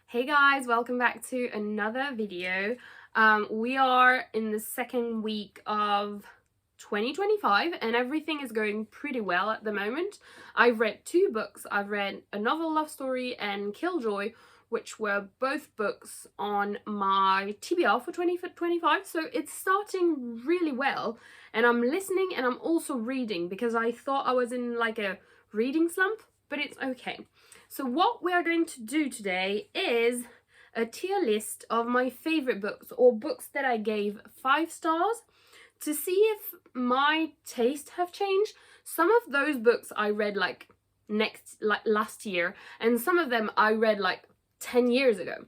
Hey guys, welcome back to another video. We are in the second week of 2025 and everything is going pretty well at the moment. I've read two books. I've read A Novel Love Story and Killjoy, which were both books on my TBR for 2025, so it's starting really well. And I'm listening and I'm also reading because I thought I was in like a reading slump, but it's okay. So what we are going to do today is a tier list of my favorite books, or books that I gave 5 stars, to see if my taste have changed. Some of those books I read like last year, and some of them I read like 10 years ago.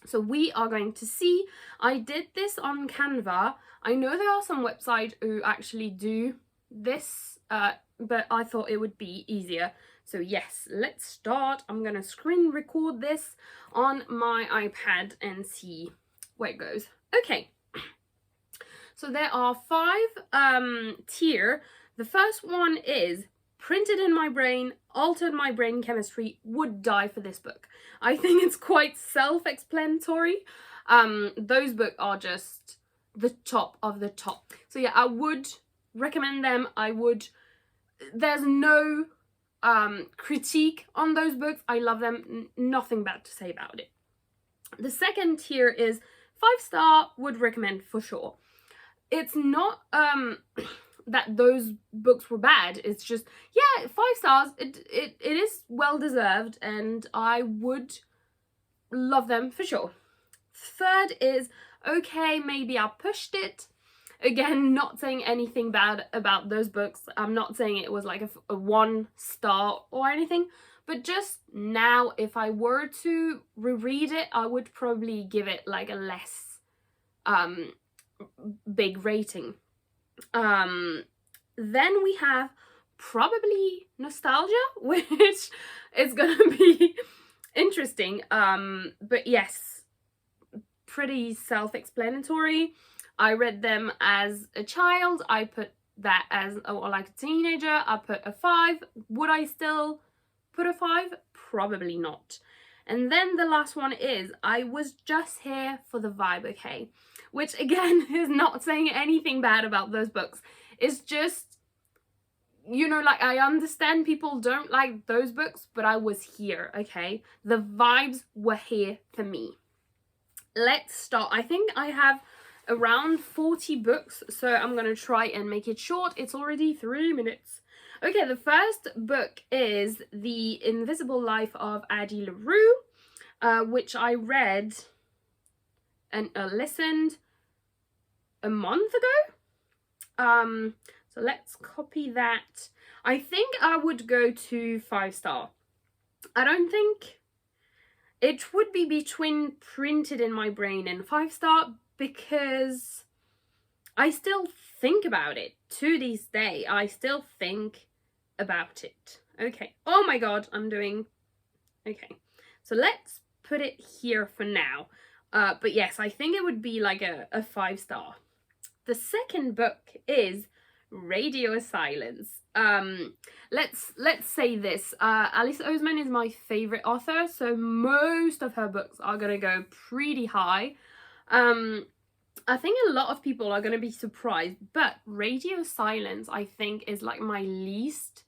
So we are going to see. I did this on Canva. I know there are some websites who actually do this, but I thought it would be easier. So yes, let's start. I'm gonna screen record this on my iPad and see where it goes. Okay, so there are 5 tier. The first one is printed in my brain, altered my brain chemistry, would die for this book. I think it's quite self-explanatory. Those books are just the top of the top. So yeah, I would recommend them. There's no critique on those books. I love them. Nothing bad to say about it. The second tier is 5-star, would recommend for sure. It's not that those books were bad. It's just, yeah, 5 stars. It is well deserved and I would love them for sure. Third is okay, maybe I pushed it. Again, not saying anything bad about those books. I'm not saying it was like a 1 star or anything, but just now, if I were to reread it, I would probably give it like a less big rating. Then we have probably nostalgia, which is gonna be interesting. But yes, pretty self-explanatory. I read them as a child. I put that as or like a teenager. I put a 5. Would I still put a 5? Probably not. And then the last one is I was just here for the vibe, okay? Which again is not saying anything bad about those books. It's just, you know, like I understand people don't like those books, but I was here, okay? The vibes were here for me. Let's start. I think I have around 40 books, so I'm gonna try and make it short. It's already 3 minutes. Okay, the first book is The Invisible Life of Addie LaRue, which I read and listened a month ago. So let's copy that. I think I would go to 5-star. I don't think it would be between printed in my brain and 5-star, because I still think about it to this day. I still think about it. Okay. Oh my god, I'm doing... Okay. So let's put it here for now. But yes, I think it would be like a 5-star. The second book is Radio Silence. Let's say this. Alice Oseman is my favorite author, so most of her books are gonna go pretty high. I think a lot of people are gonna be surprised, but Radio Silence, I think, is like my least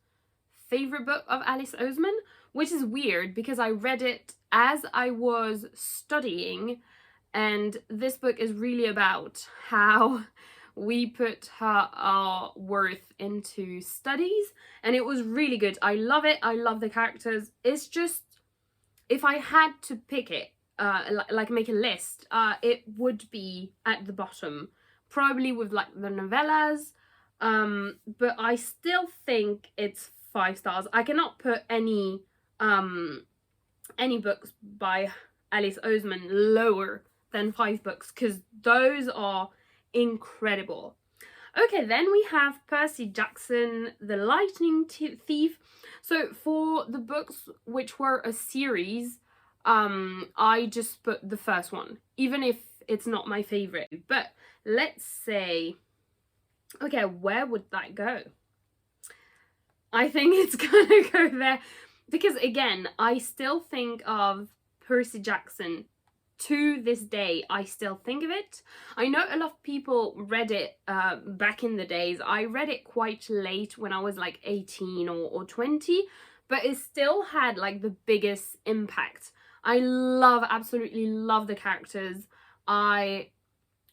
favorite book of Alice Oseman, which is weird because I read it as I was studying, and this book is really about how we put our worth into studies, and it was really good. I love it. I love the characters. It's just, if I had to pick it, like make a list, it would be at the bottom, probably with like the novellas, but I still think it's 5 stars. I cannot put any books by Alice Oseman lower than 5 books, because those are incredible. Okay, then we have Percy Jackson, The Lightning Thief. So for the books which were a series, I just put the first one, even if it's not my favorite. But let's say, okay, where would that go? I think it's gonna go there, because again, I still think of Percy Jackson. To this day, I still think of it. I know a lot of people read it back in the days. I read it quite late when I was like 18 or 20, but it still had like the biggest impact. I absolutely love the characters. I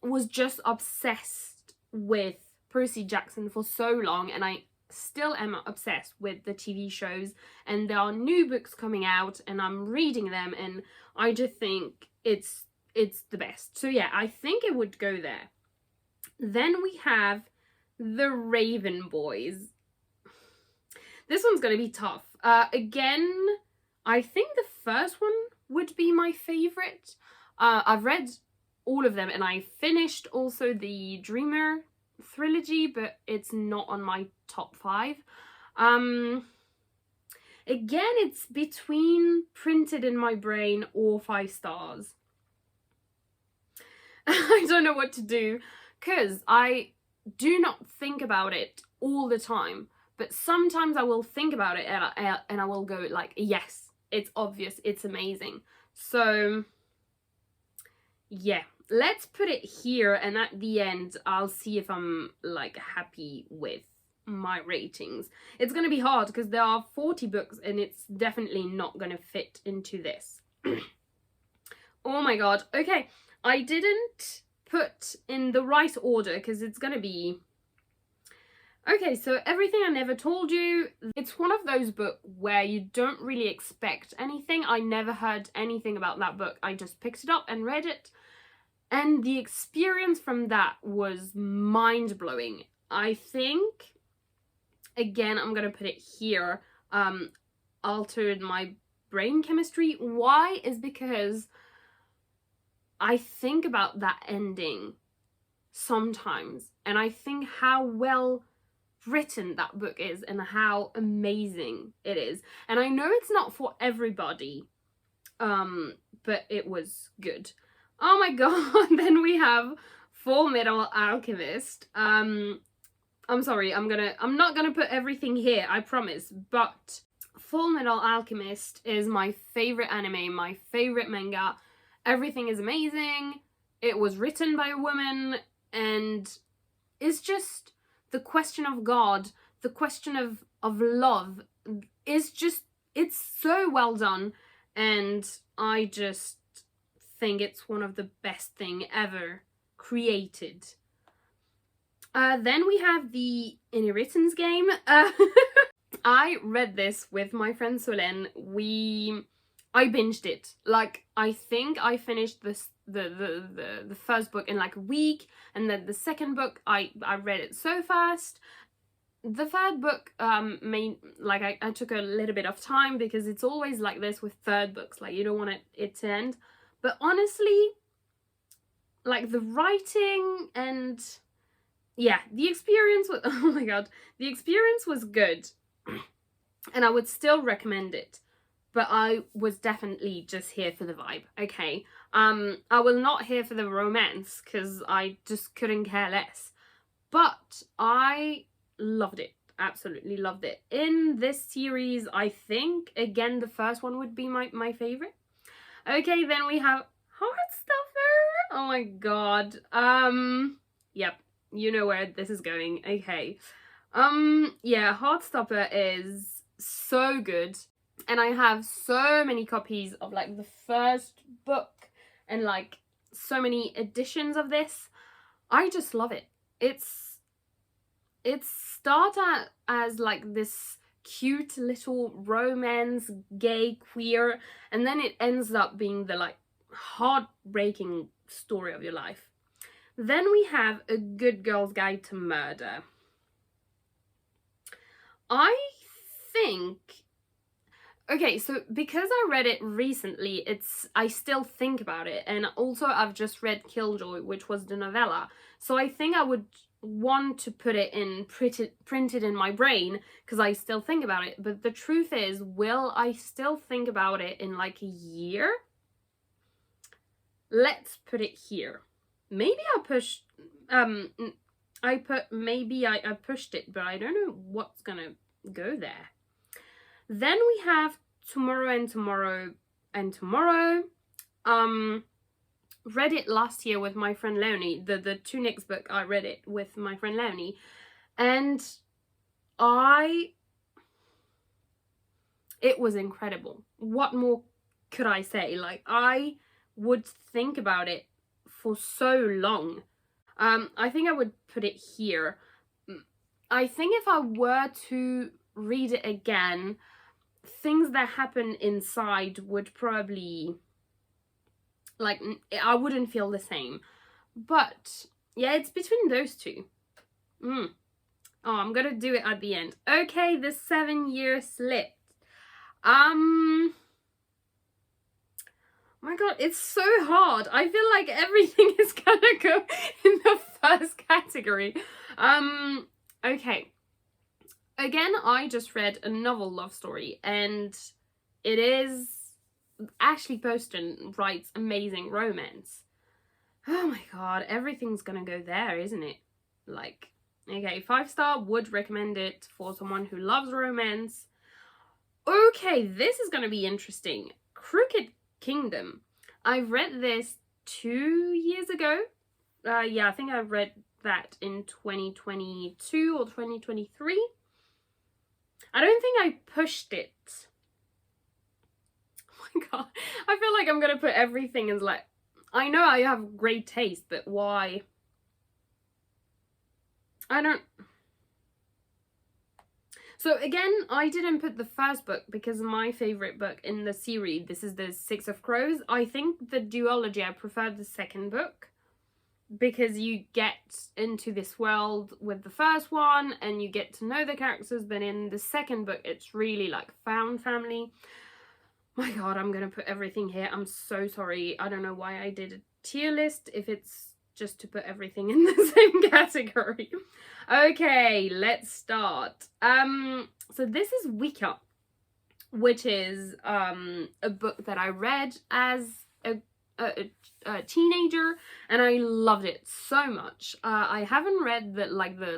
was just obsessed with Percy Jackson for so long, and I still am obsessed with the TV shows, and there are new books coming out and I'm reading them, and I just think it's the best. So yeah, I think it would go there. Then we have the Raven Boys. This one's gonna be tough. Again, I think the first one would be my favorite. I've read all of them, and I finished also the Dreamer trilogy, but it's not on my top 5. Again, it's between Printed in My Brain or 5 stars. I don't know what to do, because I do not think about it all the time, but sometimes I will think about it and I will go like, yes, it's obvious, it's amazing. So yeah, let's put it here, and at the end I'll see if I'm like happy with my ratings. It's gonna be hard because there are 40 books and it's definitely not gonna fit into this. Oh my god. Okay, I didn't put in the right order because it's gonna be... Okay, so Everything I Never Told You, it's one of those books where you don't really expect anything. I never heard anything about that book. I just picked it up and read it, and the experience from that was mind-blowing. I think, again, I'm gonna put it here, altered my brain chemistry. Why? Is because I think about that ending sometimes, and I think how well written that book is and how amazing it is. And I know it's not for everybody, but it was good. Oh my god. Then we have Full Metal Alchemist. I'm sorry, I'm not gonna put everything here, I promise, but Full Metal Alchemist is my favorite anime, my favorite manga. Everything is amazing. It was written by a woman, and it's just the question of God, the question of love is just, it's so well done, and I just think it's one of the best thing ever created. Then we have the Inheritance Game. I read this with my friend Solène. I binged it. Like, I think I finished the first book in like a week, and then the second book I read it so fast. The third book I took a little bit of time, because it's always like this with third books, like you don't want it to end. But honestly, like the writing and yeah, the experience was, oh my god, the experience was good, and I would still recommend it. But I was definitely just here for the vibe, okay? I was not here for the romance, because I just couldn't care less. But I loved it, absolutely loved it. In this series, I think, again, the first one would be my favorite. Okay, then we have Heartstopper. Oh my god. Yep, you know where this is going, okay. Yeah, Heartstopper is so good. And I have so many copies of like the first book and like so many editions of this. I just love it. It starts out as like this cute little romance, gay, queer, and then it ends up being the like heartbreaking story of your life. Then we have A Good Girl's Guide to Murder. I think... Okay, so because I read it recently, I still think about it, and also I've just read Killjoy, which was the novella, so I think I would want to put it in Printed in My Brain, because I still think about it. But the truth is, will I still think about it in like a year? Let's put it here. Maybe I'll push, I pushed it, but I don't know what's gonna go there. Then we have Tomorrow and Tomorrow and Tomorrow. Read it last year with my friend Leonie. The Tunics book, I read it with my friend Leonie, and it was incredible. What more could I say? Like, I would think about it for so long. I think I would put it here. I think if I were to read it again, things that happen inside would probably, like, I wouldn't feel the same. But yeah, it's between those two. Oh, I'm gonna do it at the end. Okay, the 7-year slip. My god, it's so hard. I feel like everything is gonna go in the first category. Okay. Again, I just read a novel love story, and it is Ashley Poston writes amazing romance. Oh my god, everything's gonna go there, isn't it? Like, okay, 5-star, would recommend it for someone who loves romance. Okay, this is gonna be interesting. Crooked Kingdom. I read this 2 years ago. Yeah, I think I read that in 2022 or 2023. I don't think I pushed it. Oh my god. I feel like I'm gonna put everything as like, I know I have great taste, but why? I don't... So again, I didn't put the first book because my favorite book in the series, this is the Six of Crows. I think the duology, I prefer the second book because you get into this world with the first one and you get to know the characters, but in the second book, it's really like found family. My god, I'm gonna put everything here. I'm so sorry. I don't know why I did a tier list if it's just to put everything in the same category. Okay, let's start. So this is Wicca, which is a book that I read as a teenager, and I loved it so much. I haven't read the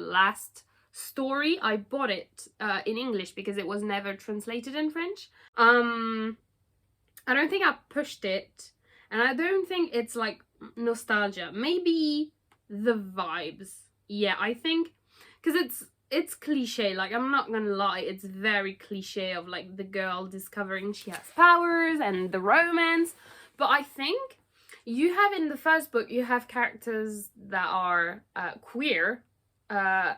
last story. I bought it in English because it was never translated in French. I don't think I pushed it, and I don't think it's like nostalgia. Maybe the vibes. Yeah, I think because it's cliche. Like, I'm not gonna lie, it's very cliche of like the girl discovering she has powers and the romance. But I think you have in the first book, you have characters that are queer.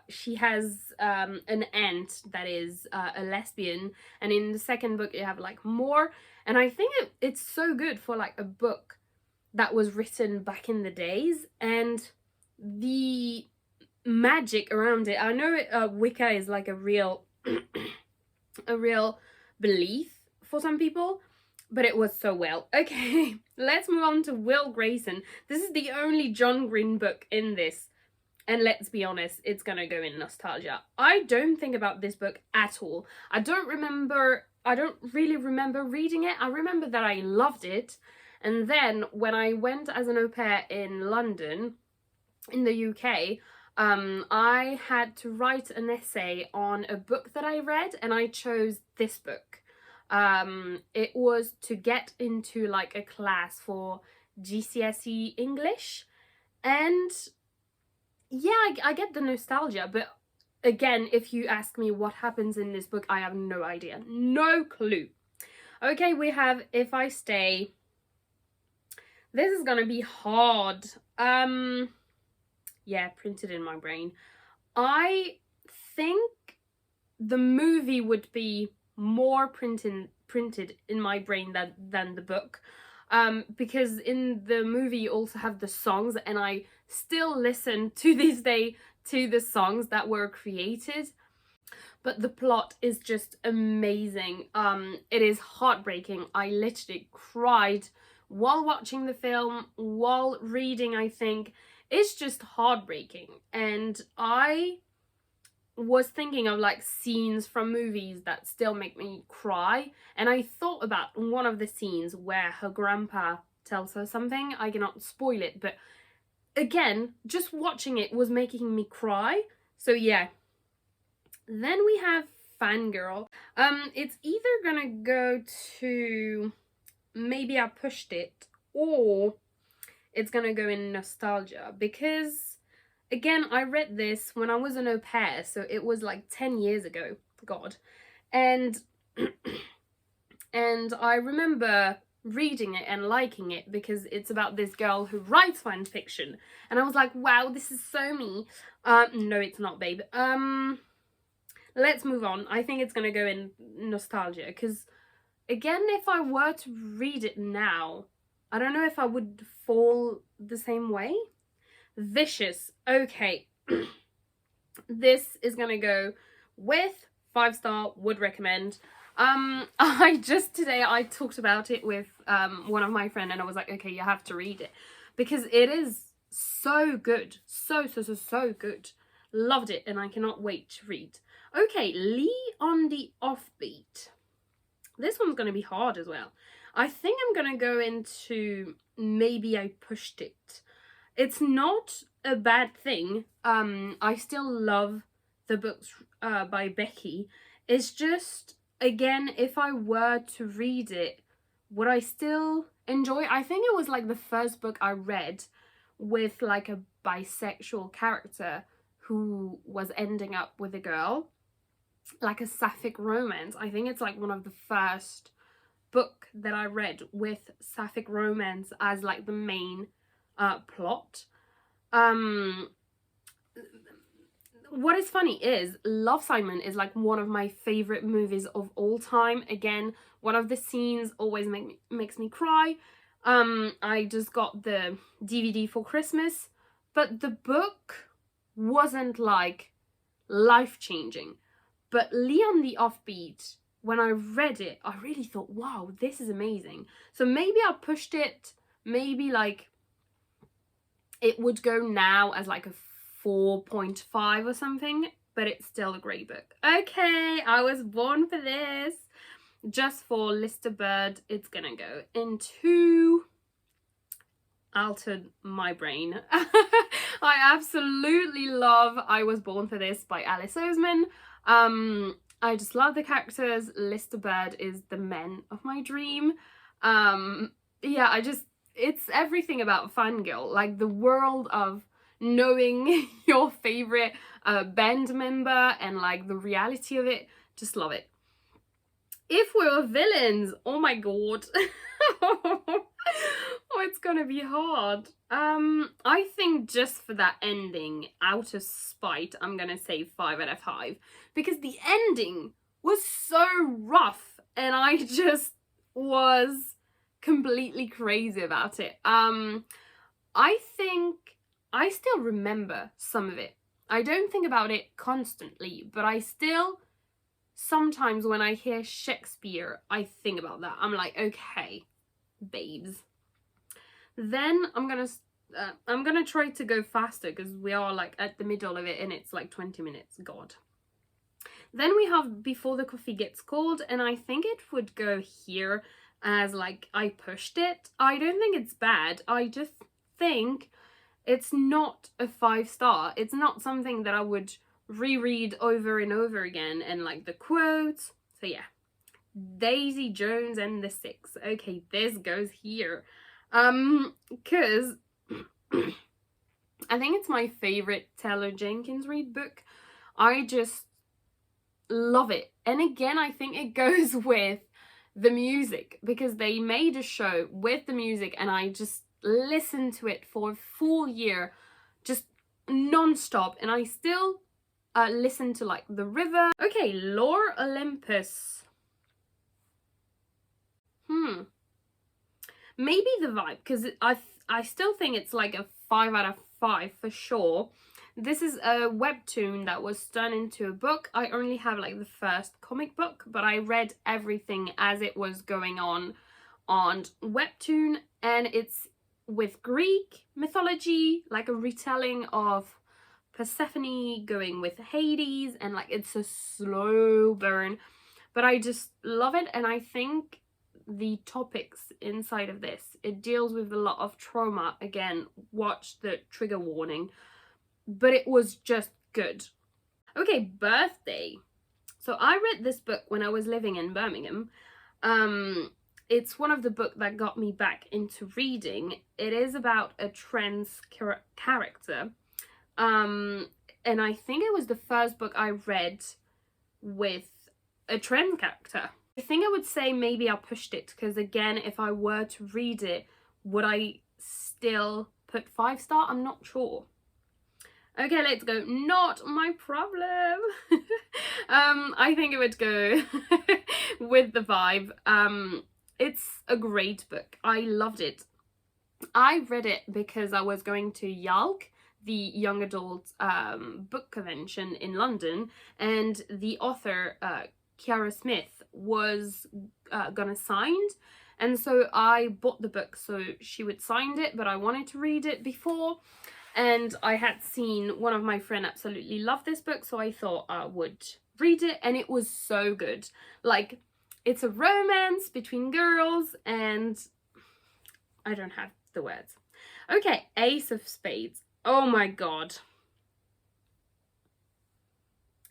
She has an aunt that is a lesbian, and in the second book you have like more. And I think it's so good for like a book that was written back in the days, and the magic around it. I know Wicca is like a real a real belief for some people, but it was so well. Okay, let's move on to Will Grayson. This is the only John Green book in this, and let's be honest, it's gonna go in nostalgia. I don't think about this book at all. I don't really remember reading it. I remember that I loved it, and then when I went as an au pair in London, in the UK, I had to write an essay on a book that I read, and I chose this book. It was to get into like a class for GCSE English, and yeah, I get the nostalgia, but again, if you ask me what happens in this book, I have no idea, no clue. Okay, we have If I Stay. This is gonna be hard. Yeah, printed in my brain. I think the movie would be more printed in my brain than the book, because in the movie you also have the songs, and I still listen to this day to the songs that were created. But the plot is just amazing. It is heartbreaking. I literally cried while watching the film, while reading, I think. It's just heartbreaking, and I was thinking of like scenes from movies that still make me cry, and I thought about one of the scenes where her grandpa tells her something. I cannot spoil it, but again, just watching it was making me cry. So yeah. Then we have Fangirl. It's either gonna go to maybe I pushed it, or it's gonna go in nostalgia, because again, I read this when I was an au pair, so it was like 10 years ago. God. And and I remember reading it and liking it because it's about this girl who writes fan fiction, and I was like, wow, this is so me. No, it's not, babe. Let's move on. I think it's gonna go in nostalgia, because again, if I were to read it now, I don't know if I would fall the same way. Vicious. Okay. This is gonna go with 5-star, would recommend. I just today I talked about it with one of my friends, and I was like, okay, you have to read it because it is so good. So good. Loved it, and I cannot wait to read. Okay, Lee on the Offbeat. This one's gonna be hard as well. I think I'm gonna go into maybe I pushed it. It's not a bad thing. I still love the books by Becky. It's just, again, if I were to read it, would I still enjoy it? I think it was like the first book I read with like a bisexual character who was ending up with a girl, like a sapphic romance. I think it's like one of the first book that I read with sapphic romance as like the main plot. What is funny is Love, Simon is like one of my favorite movies of all time. Again, one of the scenes always makes me cry. I just got the DVD for Christmas, but the book wasn't like life-changing. But Leon the Offbeat, when I read it, I really thought, wow, this is amazing. So maybe I pushed it, maybe like it would go now as like a 4.5 or something, but it's still a great book. Okay, I was born for this. Just for Lister Bird, it's gonna go into Altered My Brain. I absolutely love I Was Born for This by Alice Oseman. I just love the characters. Lister Bird is the men of my dream. Yeah, it's everything about fangirl, like the world of knowing your favorite band member and like the reality of it. Just love it. If we were villains, oh my god. Oh, it's gonna be hard. I think just for that ending, out of spite, I'm gonna say 5 out of 5 because the ending was so rough and I just was completely crazy about it. I think I still remember some of it. I don't think about it constantly, but I still sometimes when I hear Shakespeare, I think about that. I'm like, okay, babes. Then I'm gonna try to go faster because we are like at the middle of it and it's like 20 minutes. God. Then we have Before the Coffee Gets Cold, and I think it would go here as like I pushed it. I don't think it's bad. I just think it's not a 5-star. It's not something that I would reread over and over again, and like the quotes. So yeah, Daisy Jones and the Six. Okay, this goes here. Because I think it's my favorite Taylor Jenkins Reid book. I just love it. And again, I think it goes with the music because they made a show with the music and I just listened to it for a full year, just non-stop, and I still listen to like The River. Okay, Lore Olympus. Maybe The Vibe, because I still think it's like a 5 out of 5 for sure. This is a webtoon that was turned into a book. I only have like the first comic book, but I read everything as it was going on webtoon, and it's with Greek mythology, like a retelling of Persephone going with Hades, and like it's a slow burn, but I just love it. And I think the topics inside of this, it deals with a lot of trauma. Again, watch the trigger warning, but it was just good. Okay, Birthday. So I read this book when I was living in Birmingham. it's one of the books that got me back into reading. It is about a trans character. And I think it was the first book I read with a trans character. I think I would say maybe I pushed it, because again, if I were to read it, would I still put 5-star? I'm not sure. Okay, let's go. Not my problem. I think it would go with the vibe. It's a great book. I loved it. I read it because I was going to YALC, the young adult book convention in London, and the author Kiara Smith was gonna sign, and so I bought the book so she would sign it, but I wanted to read it before, and I had seen one of my friends absolutely love this book, so I thought I would read it, and it was so good. Like, it's a romance between girls, and I don't have the words. Okay, Ace of Spades. Oh my god.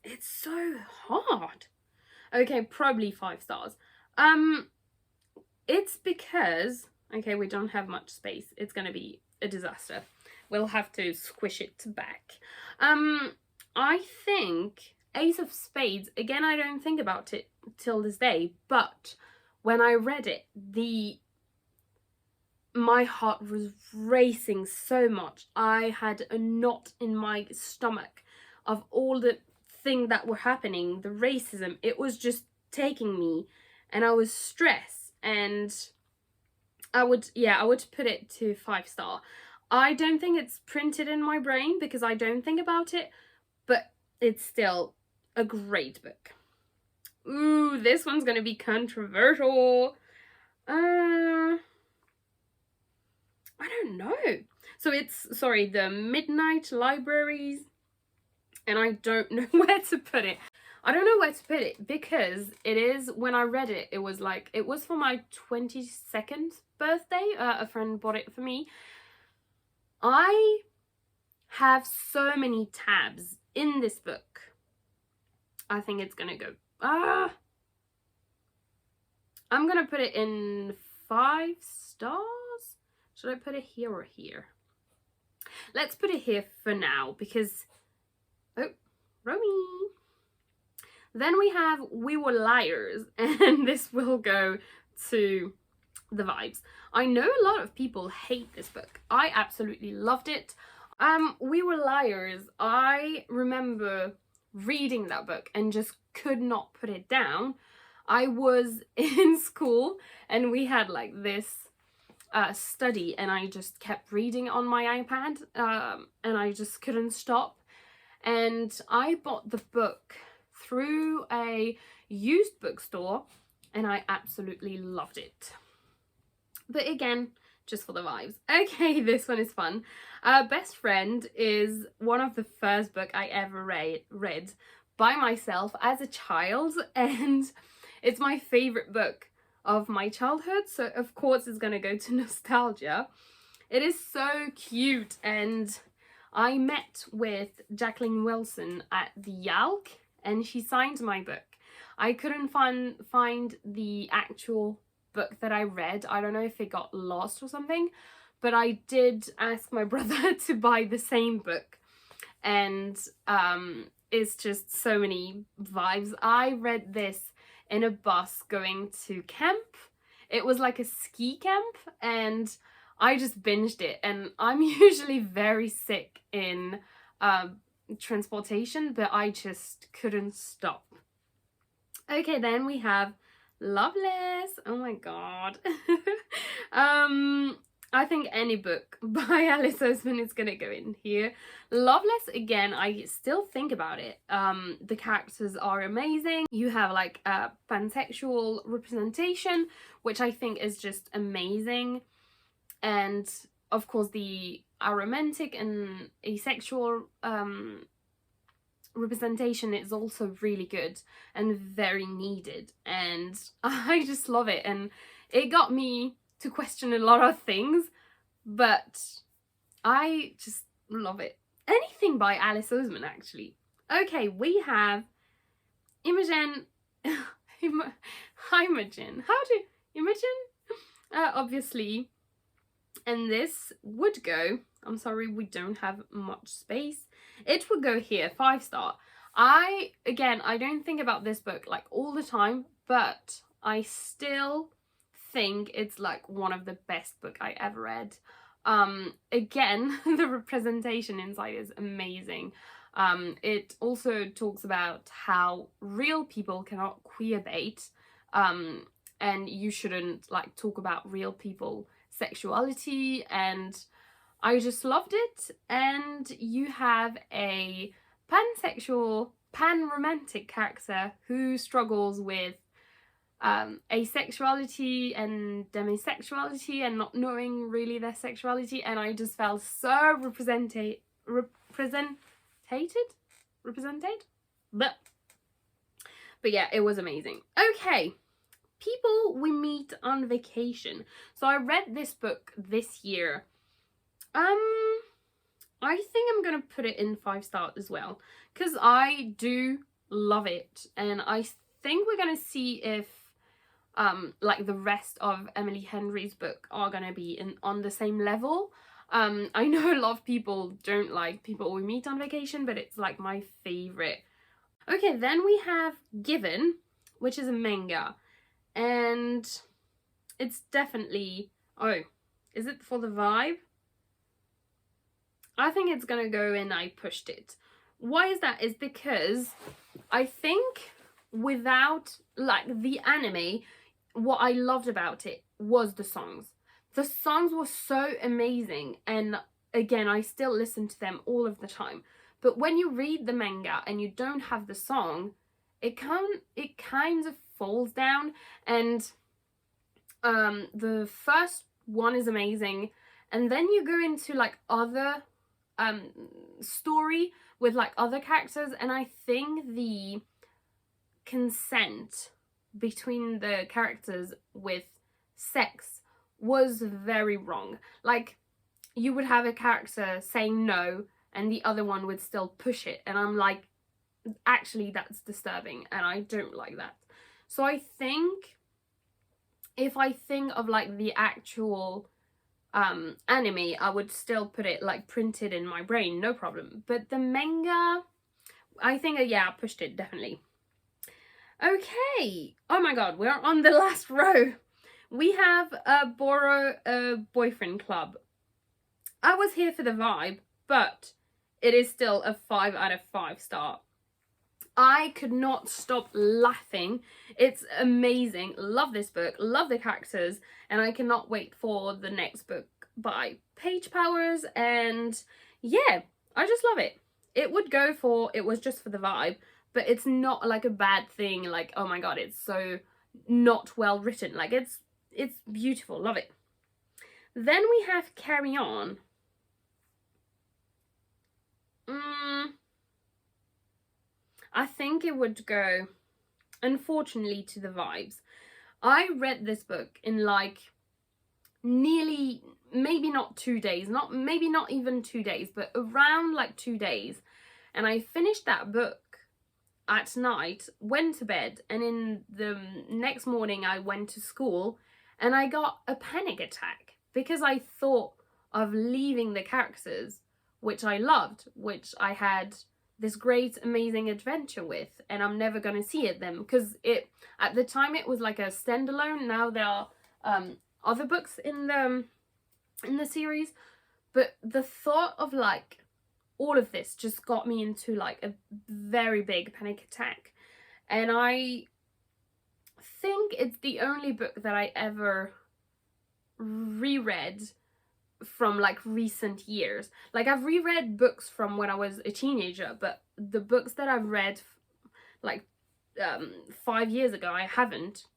It's so hard. Okay, probably 5 stars. It's because, okay, we don't have much space. It's gonna be a disaster. We'll have to squish it back. I think Ace of Spades, again, I don't think about it till this day, but when I read it, my heart was racing so much. I had a knot in my stomach of all the things that were happening, the racism. It was just taking me, and I was stressed, and I would put it to 5-star. I don't think it's printed in my brain because I don't think about it, but it's still a great book. Ooh, this one's gonna be controversial. I don't know. So it's, sorry, The Midnight Libraries, and I don't know where to put it. I don't know where to put it because it is, when I read it, it was like, it was for my 22nd birthday. A friend bought it for me. I have so many tabs in this book. I think it's gonna go, I'm gonna put it in 5 stars. Should I put it here or here? Let's put it here for now because, oh, Romy. Then we have We Were Liars, and this will go to the vibes. I know a lot of people hate this book. I absolutely loved it. We Were Liars, I remember reading that book and just could not put it down. I was in school and we had like this study, and I just kept reading on my iPad, and I just couldn't stop. And I bought the book through a used bookstore, and I absolutely loved it. But again, just for the vibes. Okay, this one is fun. Best Friend is one of the first book I ever read by myself as a child, and it's my favorite book of my childhood, so of course it's gonna go to nostalgia. It is so cute, and I met with Jacqueline Wilson at the YALC, and she signed my book. I couldn't find the actual book that I read. I don't know if it got lost or something, but I did ask my brother to buy the same book, and it's just so many vibes. I read this in a bus going to camp. It was like a ski camp, and I just binged it, and I'm usually very sick in transportation, but I just couldn't stop. Okay, then we have Loveless. Oh my god. I think any book by Alice Oseman is gonna go in here. Loveless, again, I still think about it. The characters are amazing. You have like a pansexual representation, which I think is just amazing. And of course the aromantic and asexual representation is also really good and very needed, and I just love it, and it got me to question a lot of things, but I just love it. Anything by Alice Oseman, actually. Okay, we have Imogen. Imogen. How do Imagine, obviously. And this would go, I'm sorry, we don't have much space. It would go here, 5-star. I don't think about this book like all the time, but I still think it's like one of the best book I ever read. Again, the representation inside is amazing. It also talks about how real people cannot queerbait, and you shouldn't like talk about real people sexuality, and I just loved it. And you have a pansexual, pan-romantic character who struggles with asexuality and demisexuality and not knowing really their sexuality, and I just felt so represented, but yeah, it was amazing. Okay, people we meet on vacation. So I read this book this year. I think I'm gonna put it in 5-star as well, because I do love it, and I think we're gonna see if like the rest of Emily Henry's book are gonna be on the same level. I know a lot of people don't like People We Meet on Vacation, but it's like my favorite. Okay, then we have Given, which is a manga, and it's definitely, oh, is it for the vibe? I think it's gonna go in I pushed it. Why is that? Is because I think without like the anime, what I loved about it was the songs. The songs were so amazing, and again, I still listen to them all of the time. But when you read the manga and you don't have the song, it kind of falls down. And the first one is amazing, and then you go into like other story with like other characters, and I think the consent between the characters with sex was very wrong. Like, you would have a character saying no and the other one would still push it, and I'm like, actually that's disturbing and I don't like that. So I think if I think of like the actual anime, I would still put it like printed in my brain, no problem. But the manga, I think yeah, I pushed it definitely. Okay, oh my god, we're on the last row. We have a Borrow a Boyfriend Club. I was here for the vibe, but it is still a 5 out of 5 star. I could not stop laughing. It's amazing. Love this book, love the characters, and I cannot wait for the next book by Page Powers. And yeah, I just love it. It would go for, it was just for the vibe, but it's not like a bad thing, like, oh my god, it's so not well written. Like, it's beautiful, love it. Then we have Carry On. I think it would go, unfortunately, to the vibes. I read this book in like nearly, maybe not 2 days, maybe not even 2 days, but around like 2 days. And I finished that book at night, went to bed, and in the next morning I went to school and I got a panic attack because I thought of leaving the characters, which I loved, which I had this great amazing adventure with, and I'm never gonna see it then, because it at the time it was like a standalone. Now there are other books in the series, but the thought of like all of this just got me into like a very big panic attack. And I think it's the only book that I ever reread from like recent years. Like, I've reread books from when I was a teenager, but the books that I've read like 5 years ago, I haven't.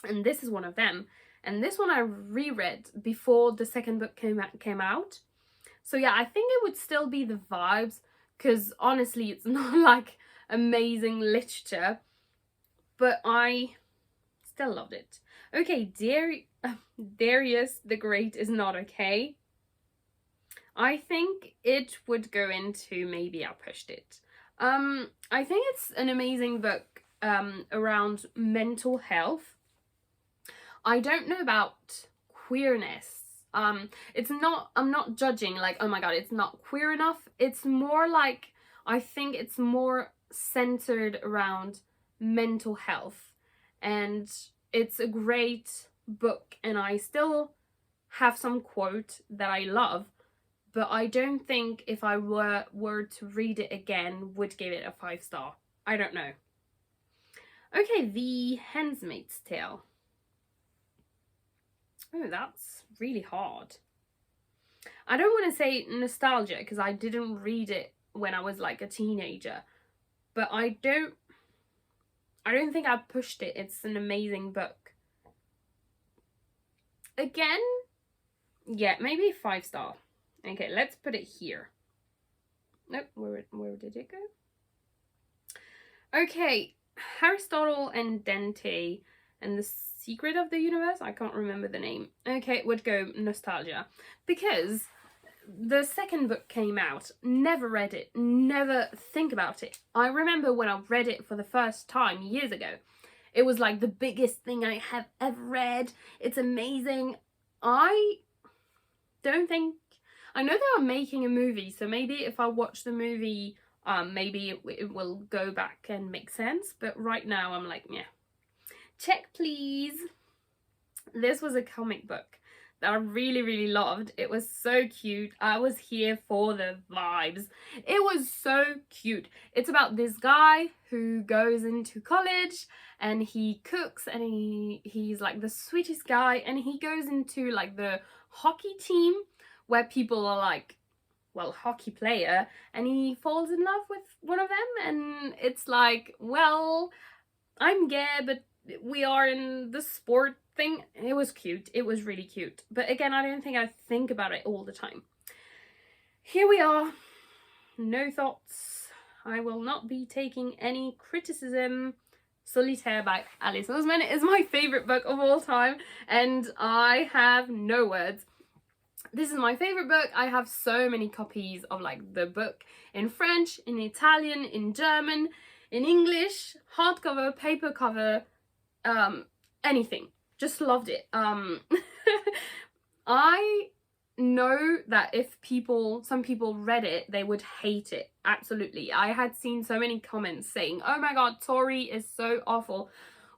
And this is one of them. And this one I reread before the second book came out. So yeah, I think it would still be the vibes, because honestly it's not like amazing literature, but I still loved it. Okay, Darius the Great is not okay. I think it would go into maybe I pushed it. I think it's an amazing book around mental health. I don't know about queerness. It's not, I'm not judging like, oh my god, it's not queer enough. It's more like, I think it's more centered around mental health, and it's a great book, and I still have some quote that I love, but I don't think if I were to read it again would give it a 5-star. I don't know. Okay, The Handmaid's Tale. Oh, that's really hard. I don't want to say nostalgia because I didn't read it when I was like a teenager, but I don't think I pushed it. It's an amazing book. Again, yeah, maybe 5-star. Okay, let's put it here. Nope, where did it go? Okay, Aristotle and Dante and the Secret of the Universe. I can't remember the name. Okay, would go nostalgia because the second book came out. Never read it. Never think about it. I remember when I read it for the first time years ago. It was like the biggest thing I have ever read. It's amazing. I don't think... I know they are making a movie, so maybe if I watch the movie, maybe it will go back and make sense. But right now, I'm like, yeah. Check, please. This was a comic book that I really, really loved. It was so cute. I was here for the vibes. It was so cute. It's about this guy who goes into college and he cooks, and he's like the sweetest guy, and he goes into like the hockey team where people are like, well, hockey player, and he falls in love with one of them, and it's like, well, I'm gay, but we are in the sport thing. It was cute. It was really cute. But again, I don't think I think about it all the time. Here we are. No thoughts. I will not be taking any criticism. Solitaire by Alice Oseman is my favorite book of all time, and I have no words. This is my favorite book. I have so many copies of like the book in French, in Italian, in German, in English, hardcover, paper cover, anything. Just loved it. I know that if some people read it, they would hate it. Absolutely. I had seen so many comments saying, oh my god, Tori is so awful.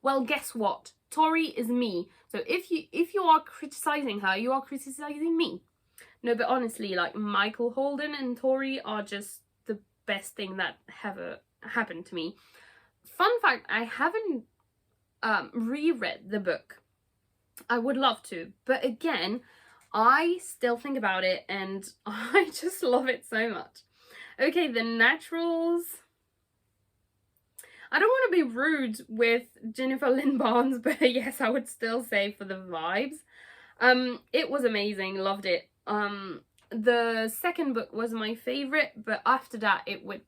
Well, guess what? Tori is me. So if you are criticizing her, you are criticizing me. No, but honestly, like Michael Holden and Tori are just the best thing that ever happened to me. Fun fact, I haven't reread the book. I would love to, but again, I still think about it and I just love it so much. Okay, The Naturals. I don't want to be rude with Jennifer Lynn Barnes, but yes, I would still say for the vibes. It was amazing, loved it. The second book was my favorite, but after that it went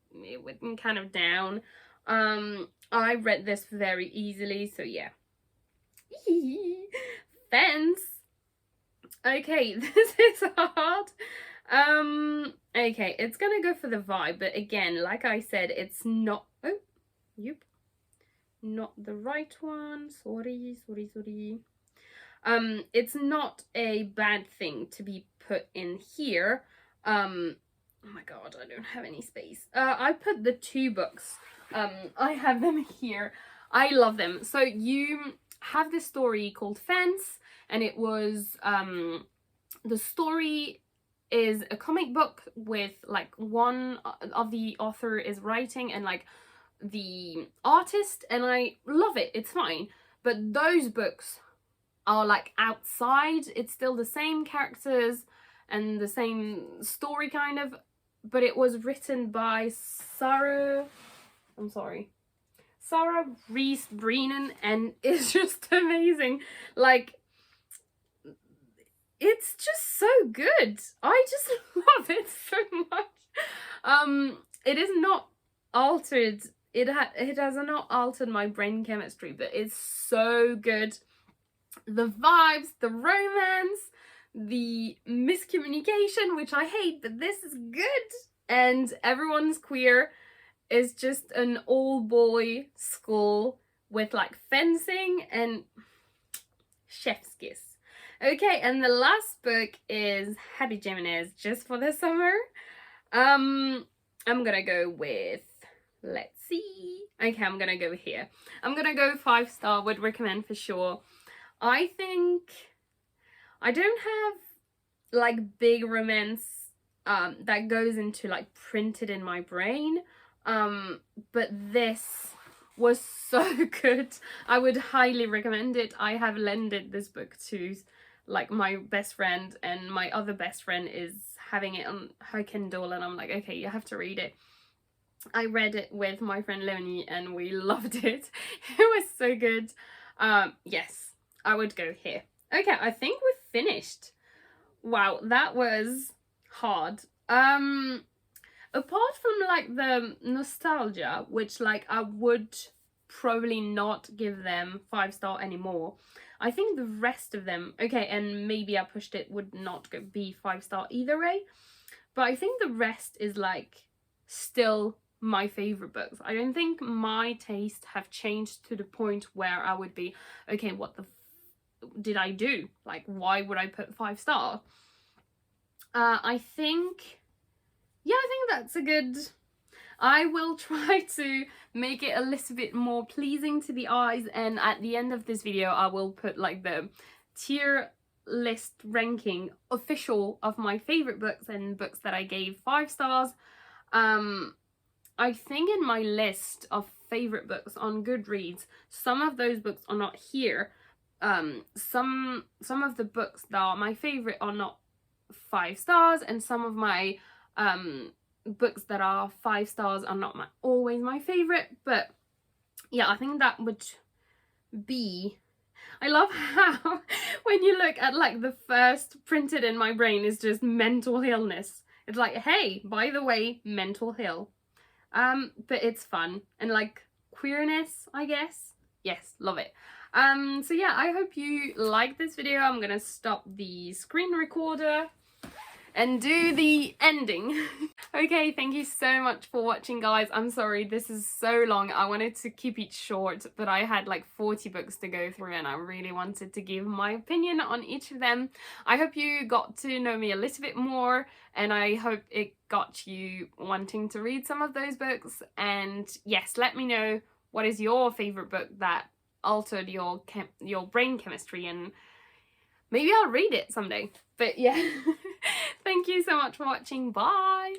kind of down. I read this very easily, so yeah. Fence. Okay, this is hard. Okay, it's gonna go for the vibe, but again, like I said, it's not... Oh, yep. Not the right one. Sorry. It's not a bad thing to be put in here. Oh my god, I don't have any space. I put the 2 books. I have them here. I love them. So you have this story called Fence, and it was the story is a comic book with like one of the author is writing and like the artist, and I love it. It's fine, but those books are like outside. It's still the same characters and the same story kind of, but it was written by Sarah Reese Brennan, and it's just amazing. Like, it's just so good. I just love it so much. It is not altered. It has not altered my brain chemistry, but it's so good. The vibes, the romance, the miscommunication, which I hate, but this is good. And everyone's queer. It's just an all-boy school with like fencing, and Chef's Kiss. Okay, and the last book is Happy Geminis, just for the summer. I'm gonna go with, let's see. Okay, I'm gonna go here. I'm gonna go 5-star, would recommend for sure. I think I don't have like big romance that goes into like printed in my brain, but this was so good. I would highly recommend it. I have lended this book to like my best friend, and my other best friend is having it on her Kindle, and I'm like, okay, you have to read it. I read it with my friend Leonie and we loved it. It was so good. Yes, I would go here. Okay, I think we've finished. Wow, that was hard. Apart from like the nostalgia, which like I would probably not give them 5-star anymore, I think the rest of them, okay, and maybe I pushed it, would not be 5-star either way, but I think the rest is like still my favorite books. I don't think my taste have changed to the point where I would be, okay, what the did I do? Like, why would I put 5-star? I think, yeah, I think that's a good, I will try to make it a little bit more pleasing to the eyes, and at the end of this video I will put like the tier list ranking official of my favorite books and books that I gave 5 stars. I think in my list of favorite books on Goodreads, some of those books are not here. Some of the books that are my favorite are not 5 stars, and some of my books that are 5 stars are not always my favorite. But yeah, I think that would be, I love how when you look at like the first printed in my brain is just mental illness. It's like, hey, by the way, mental ill. But it's fun and like queerness, I guess. Yes, love it. So yeah, I hope you like this video. I'm gonna stop the screen recorder and do the ending. Okay, thank you so much for watching, guys. I'm sorry this is so long. I wanted to keep it short, but I had like 40 books to go through and I really wanted to give my opinion on each of them. I hope you got to know me a little bit more, and I hope it got you wanting to read some of those books. And yes, let me know what is your favorite book that altered your brain chemistry, and maybe I'll read it someday. But yeah, thank you so much for watching. Bye!